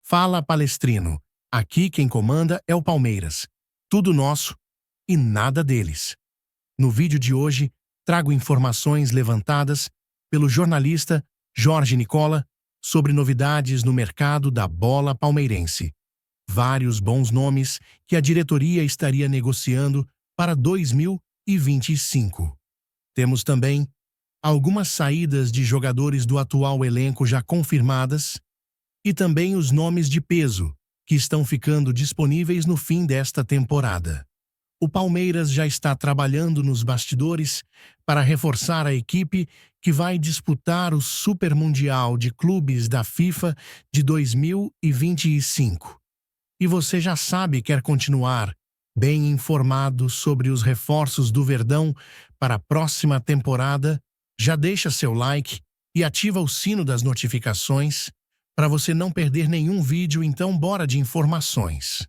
Fala Palestrino, aqui quem comanda é o Palmeiras. Tudo nosso e nada deles. No vídeo de hoje, trago informações levantadas pelo jornalista Jorge Nicola sobre novidades no mercado da bola palmeirense. Vários bons nomes que a diretoria estaria negociando para 2025. Temos também algumas saídas de jogadores do atual elenco já confirmadas e também os nomes de peso que estão ficando disponíveis no fim desta temporada. O Palmeiras já está trabalhando nos bastidores para reforçar a equipe que vai disputar o Super Mundial de Clubes da FIFA de 2025. E você já sabe, quer continuar bem informado sobre os reforços do Verdão para a próxima temporada? Já deixa seu like e ativa o sino das notificações para você não perder nenhum vídeo, então bora de informações.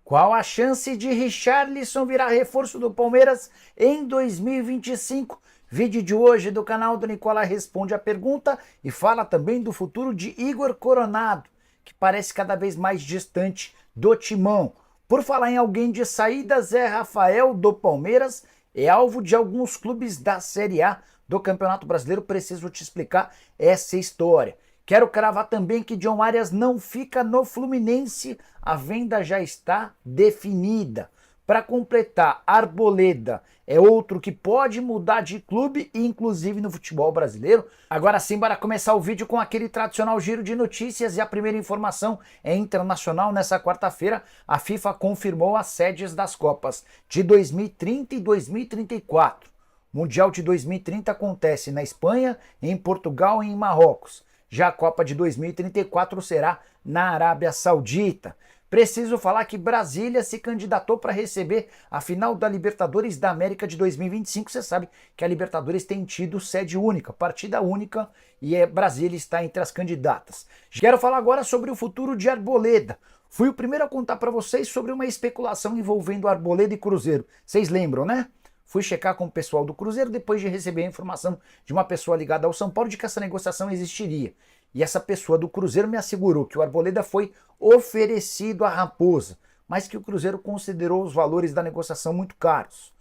Qual a chance de Richarlison virar reforço do Palmeiras em 2025? Vídeo de hoje do canal do Nicola responde a pergunta e fala também do futuro de Igor Coronado, que parece cada vez mais distante do timão. Por falar em alguém de saída, Zé Rafael do Palmeiras é alvo de alguns clubes da Série A do Campeonato Brasileiro. Preciso te explicar essa história. Quero cravar também que John Arias não fica no Fluminense, a venda já está definida. Para completar, Arboleda é outro que pode mudar de clube, inclusive no futebol brasileiro. Agora sim, bora começar o vídeo com aquele tradicional giro de notícias e a primeira informação é internacional. Nessa quarta-feira, a FIFA confirmou as sedes das Copas de 2030 e 2034. O Mundial de 2030 acontece na Espanha, em Portugal e em Marrocos. Já a Copa de 2034 será na Arábia Saudita. Preciso falar que Brasília se candidatou para receber a final da Libertadores da América de 2025. Você sabe que a Libertadores tem tido sede única, partida única, e Brasília está entre as candidatas. Quero falar agora sobre o futuro de Arboleda. Fui o primeiro a contar para vocês sobre uma especulação envolvendo Arboleda e Cruzeiro. Vocês lembram, né? Fui checar com o pessoal do Cruzeiro depois de receber a informação de uma pessoa ligada ao São Paulo de que essa negociação existiria. E essa pessoa do Cruzeiro me assegurou que o Arboleda foi oferecido à Raposa, mas que o Cruzeiro considerou os valores da negociação muito caros.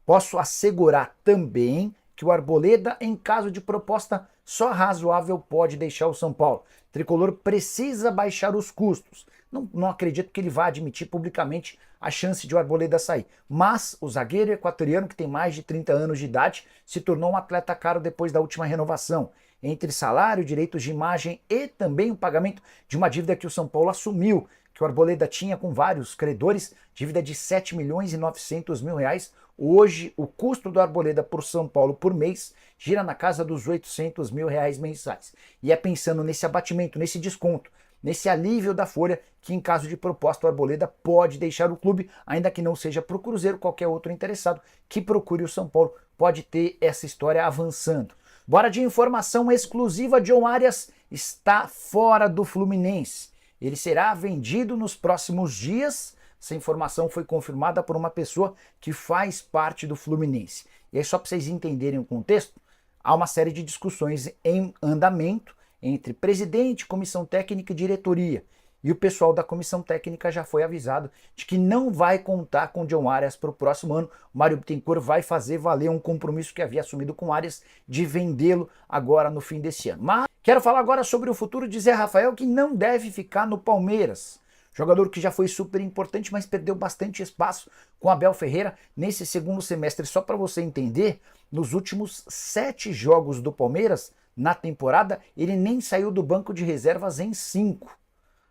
Posso assegurar também que o Arboleda, em caso de proposta só razoável, pode deixar o São Paulo. O Tricolor precisa baixar os custos. Não acredito que ele vá admitir publicamente a chance de o Arboleda sair. Mas o zagueiro equatoriano, que tem mais de 30 anos de idade, se tornou um atleta caro depois da última renovação. Entre salário, direitos de imagem e também o pagamento de uma dívida que o São Paulo assumiu, que o Arboleda tinha com vários credores, dívida de 7 milhões e 900 mil reais. Hoje, o custo do Arboleda por São Paulo por mês gira na casa dos 800 mil reais mensais. E é pensando nesse abatimento, nesse desconto, nesse alívio da folha, que em caso de proposta o Arboleda pode deixar o clube, ainda que não seja para o Cruzeiro, qualquer outro interessado que procure o São Paulo pode ter essa história avançando. Bora de informação exclusiva, John Arias está fora do Fluminense. Ele será vendido nos próximos dias. Essa informação foi confirmada por uma pessoa que faz parte do Fluminense. E aí, só para vocês entenderem o contexto, há uma série de discussões em andamento entre presidente, comissão técnica e diretoria. E o pessoal da comissão técnica já foi avisado de que não vai contar com John Arias para o próximo ano. O Mário Bittencourt vai fazer valer um compromisso que havia assumido com Arias de vendê-lo agora no fim desse ano. Mas quero falar agora sobre o futuro de Zé Rafael, que não deve ficar no Palmeiras. Jogador que já foi super importante, mas perdeu bastante espaço com Abel Ferreira nesse segundo semestre. Só para você entender, nos últimos 7 jogos do Palmeiras, na temporada, ele nem saiu do banco de reservas em 5.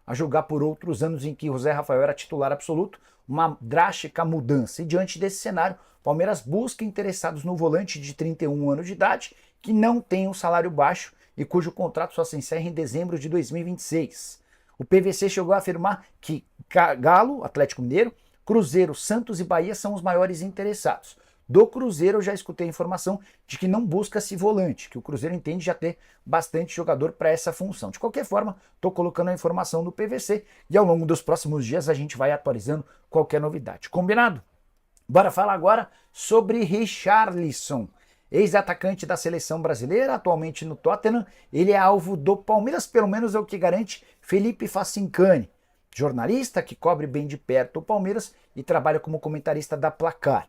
A julgar por outros anos em que o Zé Rafael era titular absoluto, uma drástica mudança. E diante desse cenário, o Palmeiras busca interessados no volante de 31 anos de idade, que não tem um salário baixo e cujo contrato só se encerra em dezembro de 2026. O PVC chegou a afirmar que Galo, Atlético Mineiro, Cruzeiro, Santos e Bahia são os maiores interessados. Do Cruzeiro eu já escutei a informação de que não busca-se volante, que o Cruzeiro entende já ter bastante jogador para essa função. De qualquer forma, estou colocando a informação do PVC e ao longo dos próximos dias a gente vai atualizando qualquer novidade. Combinado? Bora falar agora sobre Richarlison. ex-atacante da seleção brasileira, atualmente no Tottenham, ele é alvo do Palmeiras, pelo menos é o que garante Felipe Facincani, jornalista que cobre bem de perto o Palmeiras e trabalha como comentarista da Placar.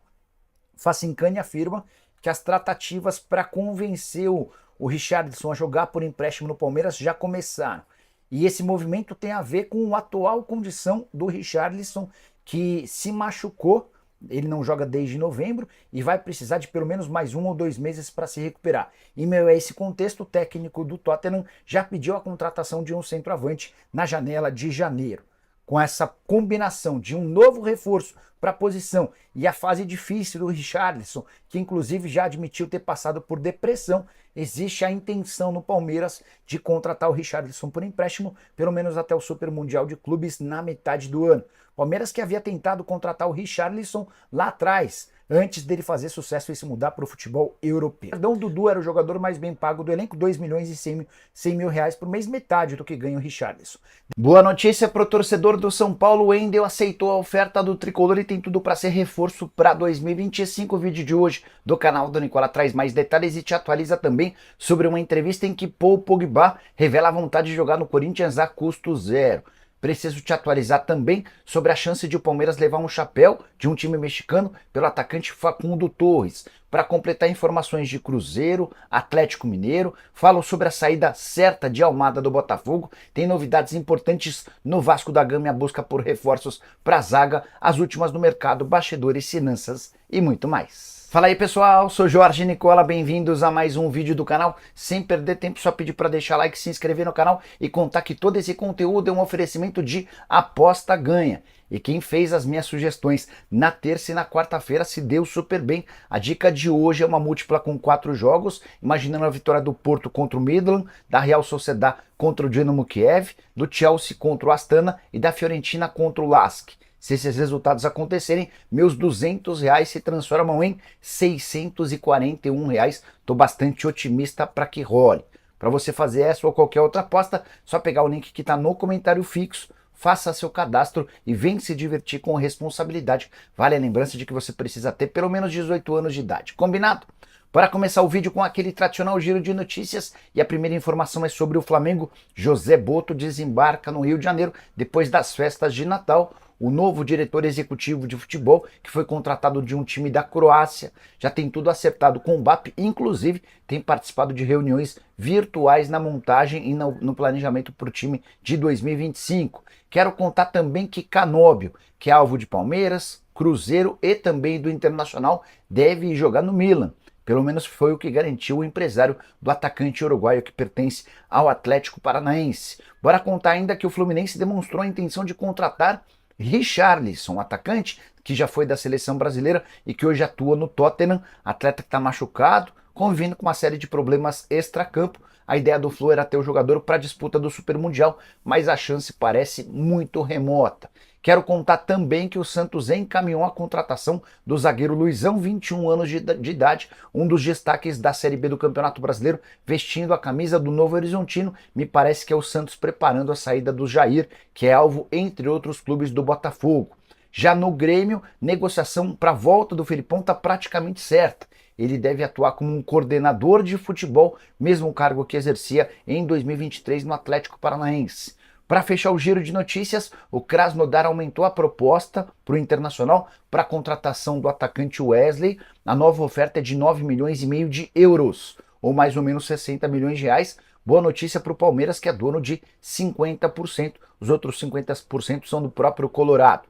Facincani afirma que as tratativas para convencer o Richarlison a jogar por empréstimo no Palmeiras já começaram. E esse movimento tem a ver com a atual condição do Richarlison, que se machucou. Ele não joga desde novembro e vai precisar de pelo menos mais 1 ou 2 meses para se recuperar. Em meio a esse contexto, o técnico do Tottenham já pediu a contratação de um centroavante na janela de janeiro. Com essa combinação de um novo reforço para a posição e a fase difícil do Richarlison, que inclusive já admitiu ter passado por depressão, existe a intenção no Palmeiras de contratar o Richarlison por empréstimo, pelo menos até o Super Mundial de Clubes na metade do ano. Palmeiras que havia tentado contratar o Richarlison lá atrás, antes dele fazer sucesso e se mudar para o futebol europeu. Então, o Dudu era o jogador mais bem pago do elenco, 2 milhões e 100 mil reais por mês, metade do que ganha o Richarlison. Boa notícia para o torcedor do São Paulo, o Wendel aceitou a oferta do tricolor e tem tudo para ser reforço para 2025. O vídeo de hoje do canal do Nicola traz mais detalhes e te atualiza também sobre uma entrevista em que Paul Pogba revela a vontade de jogar no Corinthians a custo zero. Preciso te atualizar também sobre a chance de o Palmeiras levar um chapéu de um time mexicano pelo atacante Facundo Torres. Para completar informações de Cruzeiro, Atlético Mineiro, falo sobre a saída certa de Almada do Botafogo, tem novidades importantes no Vasco da Gama e a busca por reforços para a zaga, as últimas no mercado, bastidores, finanças e muito mais. Fala aí pessoal, sou Jorge Nicola, bem-vindos a mais um vídeo do canal. Sem perder tempo, só pedir para deixar like, se inscrever no canal e contar que todo esse conteúdo é um oferecimento de aposta ganha. E quem fez as minhas sugestões na terça e na quarta-feira se deu super bem. A dica de hoje é uma múltipla com 4 jogos, imaginando a vitória do Porto contra o Midland, da Real Sociedad contra o Dinamo Kiev, do Chelsea contra o Astana e da Fiorentina contra o Lask. Se esses resultados acontecerem, meus R$200 se transformam em R$641. Estou bastante otimista para que role. Para você fazer essa ou qualquer outra aposta, só pegar o link que está no comentário fixo, faça seu cadastro e vem se divertir com responsabilidade. Vale a lembrança de que você precisa ter pelo menos 18 anos de idade. Combinado? Para começar o vídeo com aquele tradicional giro de notícias, e a primeira informação é sobre o Flamengo. José Botto desembarca no Rio de Janeiro depois das festas de Natal. O novo diretor executivo de futebol, que foi contratado de um time da Croácia, já tem tudo acertado com o BAP, inclusive tem participado de reuniões virtuais na montagem e no planejamento para o time de 2025. Quero contar também que Canóbio, que é alvo de Palmeiras, Cruzeiro e também do Internacional, deve jogar no Milan. Pelo menos foi o que garantiu o empresário do atacante uruguaio que pertence ao Atlético Paranaense. Bora contar ainda que o Fluminense demonstrou a intenção de contratar Richarlison, um atacante que já foi da seleção brasileira e que hoje atua no Tottenham, atleta que está machucado, convivendo com uma série de problemas extracampo. A ideia do Flu era ter o jogador para a disputa do Super Mundial, mas a chance parece muito remota. Quero contar também que o Santos encaminhou a contratação do zagueiro Luizão, 21 anos de idade, um dos destaques da Série B do Campeonato Brasileiro, vestindo a camisa do Novo Horizontino. Me parece que é o Santos preparando a saída do Jair, que é alvo, entre outros clubes, do Botafogo. Já no Grêmio, negociação para a volta do Felipão está praticamente certa. Ele deve atuar como um coordenador de futebol, mesmo cargo que exercia em 2023 no Atlético Paranaense. Para fechar o giro de notícias, o Krasnodar aumentou a proposta para o Internacional para a contratação do atacante Wesley. A nova oferta é de 9,5 milhões de euros, ou mais ou menos 60 milhões de reais. Boa notícia para o Palmeiras, que é dono de 50%. Os outros 50% são do próprio Colorado.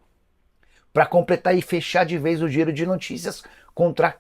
Para completar e fechar de vez o giro de notícias, contar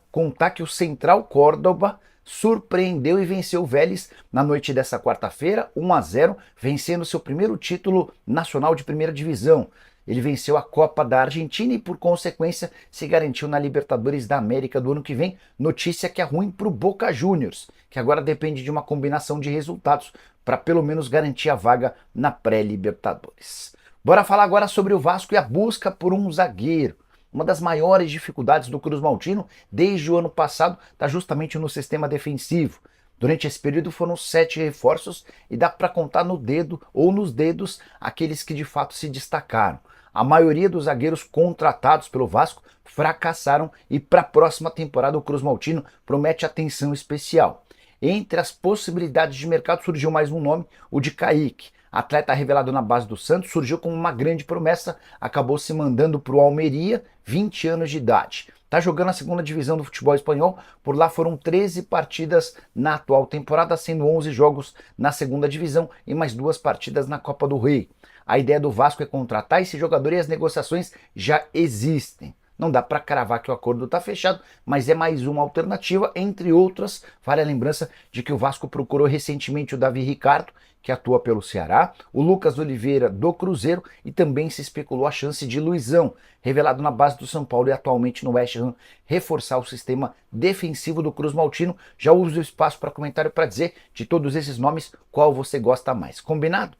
que o Central Córdoba surpreendeu e venceu o Vélez na noite dessa quarta-feira, 1-0, vencendo seu primeiro título nacional de primeira divisão. Ele venceu a Copa da Argentina e, por consequência, se garantiu na Libertadores da América do ano que vem. Notícia que é ruim para o Boca Juniors, que agora depende de uma combinação de resultados para pelo menos garantir a vaga na pré-Libertadores. Bora falar agora sobre o Vasco e a busca por um zagueiro. Uma das maiores dificuldades do Cruz Maltino desde o ano passado está justamente no sistema defensivo. Durante esse período foram 7 reforços e dá para contar no dedo ou nos dedos aqueles que de fato se destacaram. a maioria dos zagueiros contratados pelo Vasco fracassaram e para a próxima temporada o Cruz Maltino promete atenção especial. Entre as possibilidades de mercado surgiu mais um nome, o de Kaique. Atleta revelado na base do Santos, surgiu como uma grande promessa, acabou se mandando para o Almeria, 20 anos de idade. Está jogando a segunda divisão do futebol espanhol, por lá foram 13 partidas na atual temporada, sendo 11 jogos na segunda divisão e mais 2 partidas na Copa do Rei. A ideia do Vasco é contratar esse jogador e as negociações já existem. Não dá para cravar que o acordo está fechado, mas é mais uma alternativa, entre outras. Vale a lembrança de que o Vasco procurou recentemente o Davi Ricardo, que atua pelo Ceará, o Lucas Oliveira do Cruzeiro e também se especulou a chance de Luizão, revelado na base do São Paulo e atualmente no West Ham, reforçar o sistema defensivo do Cruz Maltino. Já uso o espaço para comentário para dizer de todos esses nomes qual você gosta mais. Combinado?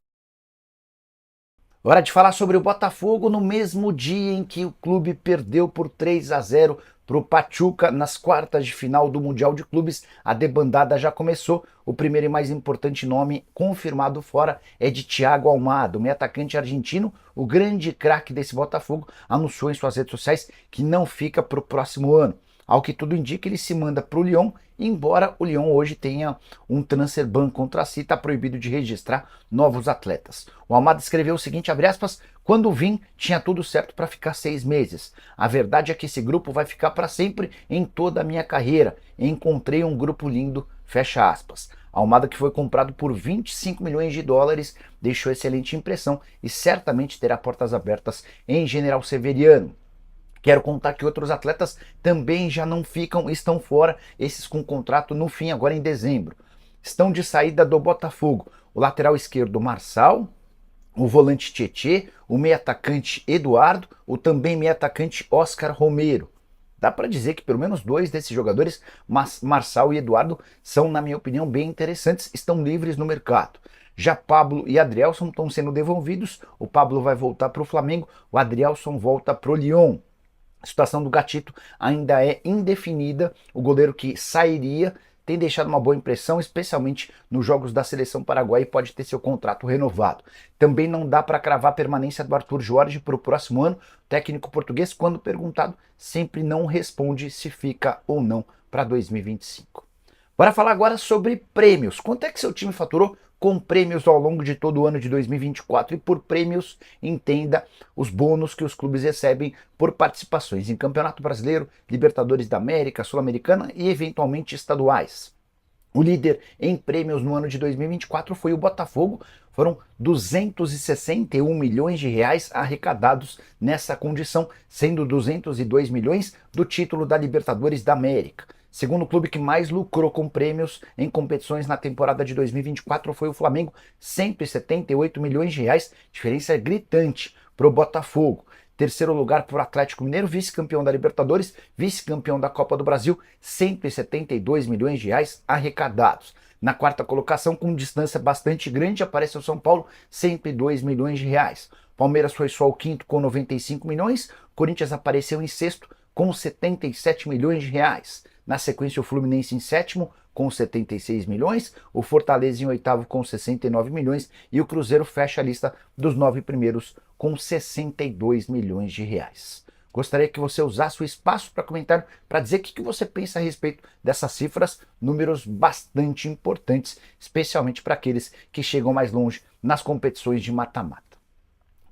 Hora de falar sobre o Botafogo no mesmo dia em que o clube perdeu por 3-0 para o Pachuca nas quartas de final do Mundial de Clubes. A debandada já começou. O primeiro e mais importante nome confirmado fora é de Thiago Almada, o meio atacante argentino, o grande craque desse Botafogo, anunciou em suas redes sociais que não fica para o próximo ano. Ao que tudo indica, ele se manda para o Lyon, embora o Lyon hoje tenha um transfer ban contra si, está proibido de registrar novos atletas. O Almada escreveu o seguinte, abre aspas, quando vim, tinha tudo certo para ficar 6 meses. A verdade é que esse grupo vai ficar para sempre em toda a minha carreira. Encontrei um grupo lindo, fecha aspas. Almada, que foi comprado por 25 milhões de dólares, deixou excelente impressão e certamente terá portas abertas em General Severiano. Quero contar que outros atletas também já não ficam, estão fora, esses com contrato no fim, agora em dezembro. Estão de saída do Botafogo o lateral esquerdo Marçal, o volante Tietê, o meio atacante Eduardo, o também meio atacante Oscar Romero. Dá para dizer que pelo menos 2 desses jogadores, Marçal e Eduardo, são, na minha opinião, bem interessantes, estão livres no mercado. Já Pablo e Adrielson estão sendo devolvidos, o Pablo vai voltar para o Flamengo, o Adrielson volta para o Lyon. A situação do Gatito ainda é indefinida, o goleiro que sairia tem deixado uma boa impressão, especialmente nos jogos da seleção paraguaia, e pode ter seu contrato renovado. Também não dá para cravar a permanência do Arthur Jorge para o próximo ano. O técnico português, quando perguntado, sempre não responde se fica ou não para 2025. Bora falar agora sobre prêmios. Quanto é que seu time faturou com prêmios ao longo de todo o ano de 2024? E por prêmios, entenda os bônus que os clubes recebem por participações em Campeonato Brasileiro, Libertadores da América, Sul-Americana e eventualmente estaduais. O líder em prêmios no ano de 2024 foi o Botafogo. Foram 261 milhões de reais arrecadados nessa condição, sendo 202 milhões do título da Libertadores da América. Segundo o clube que mais lucrou com prêmios em competições na temporada de 2024 foi o Flamengo, 178 milhões de reais, diferença gritante para o Botafogo. Terceiro lugar para o Atlético Mineiro, vice-campeão da Libertadores, vice-campeão da Copa do Brasil, 172 milhões de reais arrecadados. Na quarta colocação, com distância bastante grande, aparece o São Paulo, 102 milhões de reais. Palmeiras foi só o quinto com 95 milhões, Corinthians apareceu em sexto com 77 milhões de reais. Na sequência, o Fluminense em sétimo, com 76 milhões, o Fortaleza em oitavo com 69 milhões e o Cruzeiro fecha a lista dos 9 primeiros com 62 milhões de reais. Gostaria que você usasse o espaço para comentário para dizer o que você pensa a respeito dessas cifras, números bastante importantes, especialmente para aqueles que chegam mais longe nas competições de mata-mata.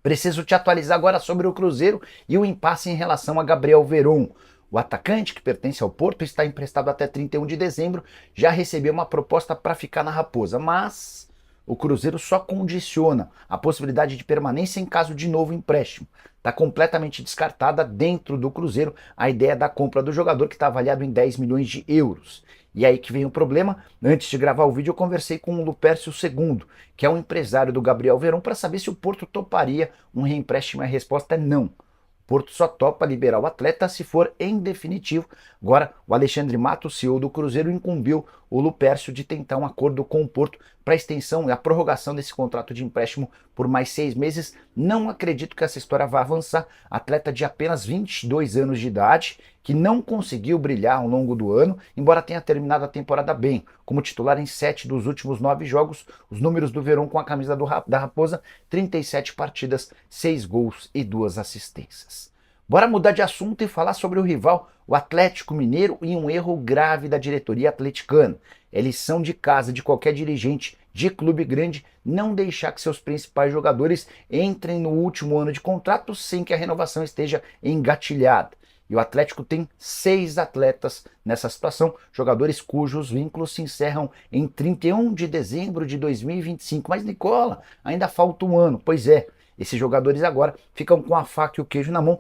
Preciso te atualizar agora sobre o Cruzeiro e o impasse em relação a Gabriel Veron. O atacante, que pertence ao Porto, está emprestado até 31 de dezembro, já recebeu uma proposta para ficar na Raposa, mas o Cruzeiro só condiciona a possibilidade de permanência em caso de novo empréstimo. Está completamente descartada dentro do Cruzeiro a ideia da compra do jogador, que está avaliado em 10 milhões de euros. E aí que vem o problema. Antes de gravar o vídeo, eu conversei com o Lupércio II, que é um empresário do Gabriel Veron, para saber se o Porto toparia um reempréstimo, e a resposta é não. O Porto só topa liberar o atleta se for em definitivo. Agora, o Alexandre Matos, CEO do Cruzeiro, incumbiu o Lupércio de tentar um acordo com o Porto para a extensão e a prorrogação desse contrato de empréstimo por mais 6 meses. Não acredito que essa história vá avançar. Atleta de apenas 22 anos de idade, que não conseguiu brilhar ao longo do ano, embora tenha terminado a temporada bem. Como titular em 7 dos últimos 9 jogos, os números do Verón com a camisa da Raposa: 37 partidas, 6 gols e 2 assistências. Bora mudar de assunto e falar sobre o rival, o Atlético Mineiro, e um erro grave da diretoria atleticana. É lição de casa de qualquer dirigente de clube grande não deixar que seus principais jogadores entrem no último ano de contrato sem que a renovação esteja engatilhada. E o Atlético tem 6 atletas nessa situação, jogadores cujos vínculos se encerram em 31 de dezembro de 2025. Mas, Nicola, ainda falta um ano. Pois é, esses jogadores agora ficam com a faca e o queijo na mão,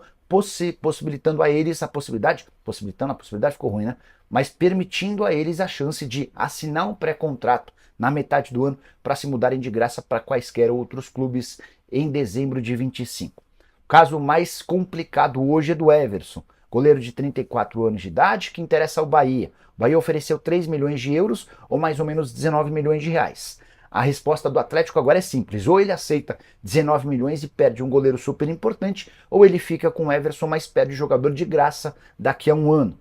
possibilitando a eles a possibilidade ficou ruim, né? Mas permitindo a eles a chance de assinar um pré-contrato na metade do ano para se mudarem de graça para quaisquer outros clubes em dezembro de 25. O caso mais complicado hoje é do Everson, goleiro de 34 anos de idade, que interessa ao Bahia. O Bahia ofereceu 3 milhões de euros, ou mais ou menos 19 milhões de reais. A resposta do Atlético agora é simples: ou ele aceita 19 milhões e perde um goleiro super importante, ou ele fica com o Everson, mas perde jogador de graça daqui a um ano.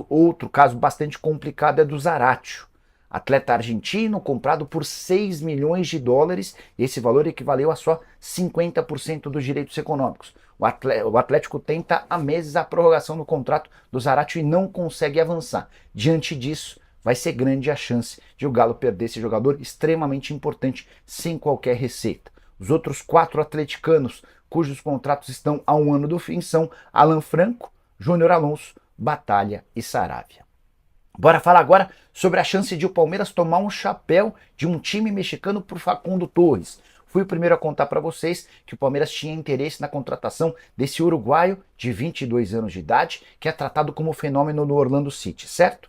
Outro caso bastante complicado é do Zaratio, atleta argentino comprado por 6 milhões de dólares, e esse valor equivaleu a só 50% dos direitos econômicos. O Atlético tenta há meses a prorrogação do contrato do Zaratio e não consegue avançar. Diante disso, vai ser grande a chance de o Galo perder esse jogador extremamente importante sem qualquer receita. Os outros 4 atleticanos cujos contratos estão a um ano do fim são Alan Franco, Júnior Alonso, Batalha e Saravia. Bora falar agora sobre a chance de o Palmeiras tomar um chapéu de um time mexicano por Facundo Torres. Fui o primeiro a contar para vocês que o Palmeiras tinha interesse na contratação desse uruguaio de 22 anos de idade, que é tratado como fenômeno no Orlando City, certo?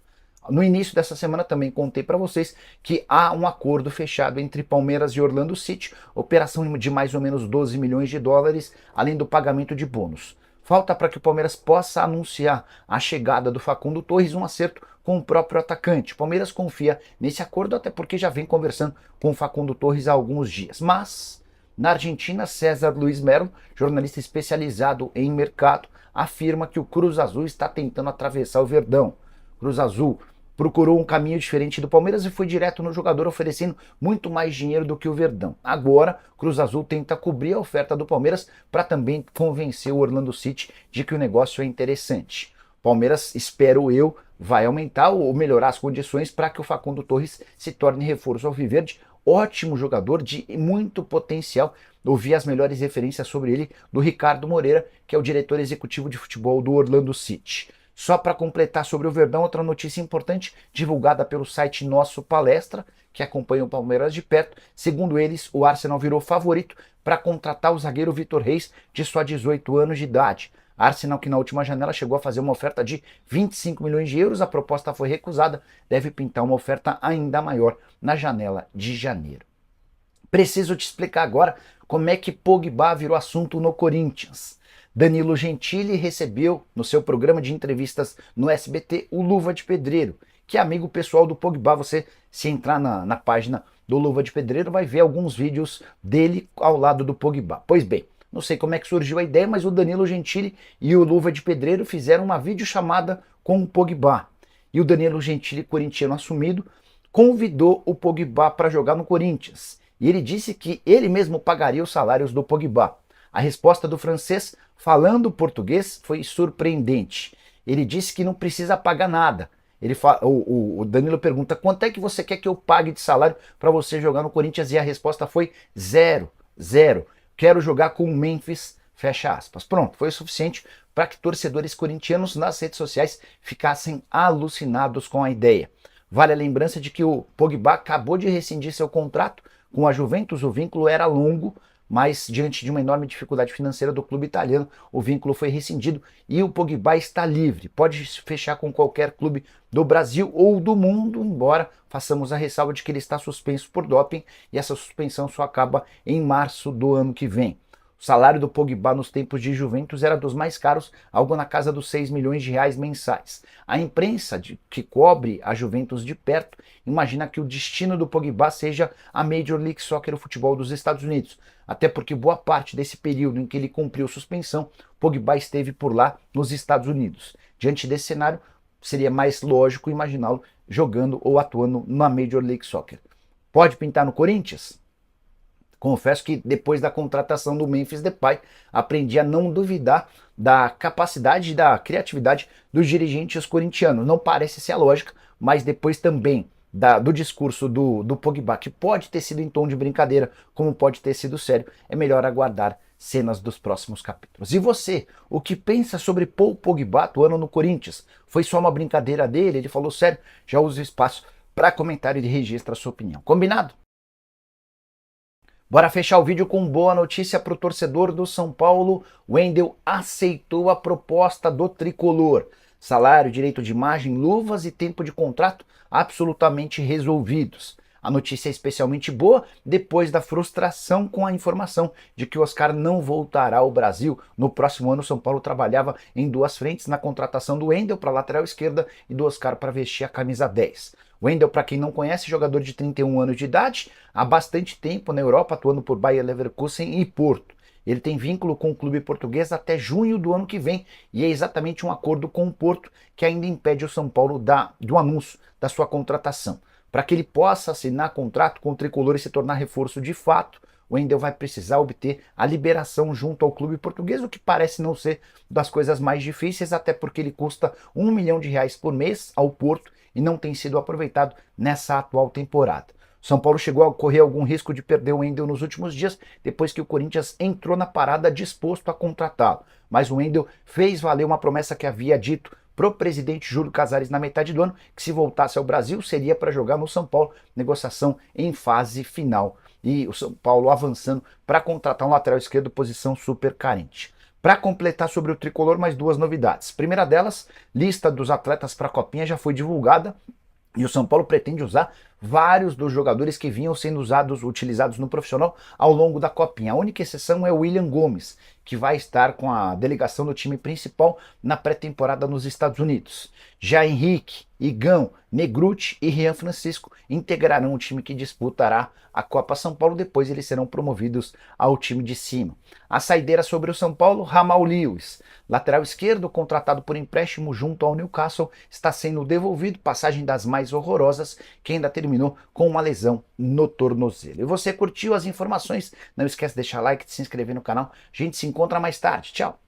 No início dessa semana também contei para vocês que há um acordo fechado entre Palmeiras e Orlando City, operação de mais ou menos 12 milhões de dólares, além do pagamento de bônus. Falta para que o Palmeiras possa anunciar a chegada do Facundo Torres, um acerto com o próprio atacante. O Palmeiras confia nesse acordo, até porque já vem conversando com o Facundo Torres há alguns dias. Mas, na Argentina, César Luiz Melo, jornalista especializado em mercado, afirma que o Cruz Azul está tentando atravessar o Verdão. Cruz Azul procurou um caminho diferente do Palmeiras e foi direto no jogador, oferecendo muito mais dinheiro do que o Verdão. Agora, Cruz Azul tenta cobrir a oferta do Palmeiras para também convencer o Orlando City de que o negócio é interessante. Palmeiras, espero eu, vai aumentar ou melhorar as condições para que o Facundo Torres se torne reforço alviverde. Ótimo jogador, de muito potencial. Ouvi as melhores referências sobre ele do Ricardo Moreira, que é o diretor executivo de futebol do Orlando City. Só para completar sobre o Verdão, outra notícia importante divulgada pelo site Nosso Palestra, que acompanha o Palmeiras de perto. Segundo eles, o Arsenal virou favorito para contratar o zagueiro Vitor Reis, de só 18 anos de idade. Arsenal, que na última janela chegou a fazer uma oferta de 25 milhões de euros, a proposta foi recusada, deve pintar uma oferta ainda maior na janela de janeiro. Preciso te explicar agora como é que Pogba virou assunto no Corinthians. Danilo Gentili recebeu no seu programa de entrevistas no SBT o Luva de Pedreiro, que é amigo pessoal do Pogba. Você, se entrar na página do Luva de Pedreiro, vai ver alguns vídeos dele ao lado do Pogba. Pois bem, não sei como é que surgiu a ideia, mas o Danilo Gentili e o Luva de Pedreiro fizeram uma videochamada com o Pogba. E o Danilo Gentili, corintiano assumido, convidou o Pogba para jogar no Corinthians. E ele disse que ele mesmo pagaria os salários do Pogba. A resposta do francês, falando português, foi surpreendente. Ele disse que não precisa pagar nada. O Danilo pergunta: quanto é que você quer que eu pague de salário para você jogar no Corinthians? E a resposta foi 0. Quero jogar com o Memphis, fecha aspas. Pronto, foi o suficiente para que torcedores corintianos nas redes sociais ficassem alucinados com a ideia. Vale a lembrança de que o Pogba acabou de rescindir seu contrato com a Juventus. O vínculo era longo, mas diante de uma enorme dificuldade financeira do clube italiano, o vínculo foi rescindido e o Pogba está livre. Pode fechar com qualquer clube do Brasil ou do mundo, embora façamos a ressalva de que ele está suspenso por doping e essa suspensão só acaba em março do ano que vem. O salário do Pogba nos tempos de Juventus era dos mais caros, algo na casa dos 6 milhões de reais mensais. A imprensa que cobre a Juventus de perto imagina que o destino do Pogba seja a Major League Soccer, o futebol dos Estados Unidos. Até porque boa parte desse período em que ele cumpriu suspensão, Pogba esteve por lá nos Estados Unidos. Diante desse cenário, seria mais lógico imaginá-lo jogando ou atuando na Major League Soccer. Pode pintar no Corinthians? Confesso que depois da contratação do Memphis Depay, aprendi a não duvidar da capacidade e da criatividade dos dirigentes corintianos. Não parece ser a lógica, mas depois também do discurso do Pogba, que pode ter sido em tom de brincadeira, como pode ter sido sério, é melhor aguardar cenas dos próximos capítulos. E você, o que pensa sobre Paul Pogba atuando no Corinthians? Foi só uma brincadeira dele? Ele falou sério? Já usa o espaço para comentário e registra a sua opinião. Combinado? Bora fechar o vídeo com boa notícia para o torcedor do São Paulo. Wendel aceitou a proposta do tricolor. Salário, direito de imagem, luvas e tempo de contrato absolutamente resolvidos. A notícia é especialmente boa depois da frustração com a informação de que o Oscar não voltará ao Brasil. No próximo ano, o São Paulo trabalhava em duas frentes na contratação do Wendel para a lateral esquerda e do Oscar para vestir a camisa 10. Wendel, para quem não conhece, jogador de 31 anos de idade, há bastante tempo na Europa, atuando por Bayer Leverkusen e Porto. Ele tem vínculo com o clube português até junho do ano que vem, e é exatamente um acordo com o Porto que ainda impede o São Paulo do anúncio da sua contratação. Para que ele possa assinar contrato com o tricolor e se tornar reforço de fato, o Wendel vai precisar obter a liberação junto ao clube português, o que parece não ser das coisas mais difíceis, até porque ele custa R$1 milhão por mês ao Porto e não tem sido aproveitado nessa atual temporada. O São Paulo chegou a correr algum risco de perder o Wendel nos últimos dias, depois que o Corinthians entrou na parada disposto a contratá-lo. Mas o Wendel fez valer uma promessa que havia dito pro presidente Júlio Casares na metade do ano, que se voltasse ao Brasil seria para jogar no São Paulo, negociação em fase final. E o São Paulo avançando para contratar um lateral esquerdo, posição super carente. Para completar sobre o tricolor, mais duas novidades. Primeira delas, lista dos atletas para a Copinha já foi divulgada e o São Paulo pretende usar vários dos jogadores que vinham sendo utilizados no profissional ao longo da Copinha. A única exceção é o William Gomes, que vai estar com a delegação do time principal na pré-temporada nos Estados Unidos. Já Henrique, Igão, Negruti e Rian Francisco integrarão o time que disputará a Copa São Paulo, depois eles serão promovidos ao time de cima. A saideira sobre o São Paulo, Ramal Lewis, lateral esquerdo contratado por empréstimo junto ao Newcastle, está sendo devolvido, passagem das mais horrorosas, que ainda terminou com uma lesão no tornozelo. E você curtiu as informações? Não esquece de deixar like, de se inscrever no canal. A gente se encontra mais tarde. Tchau!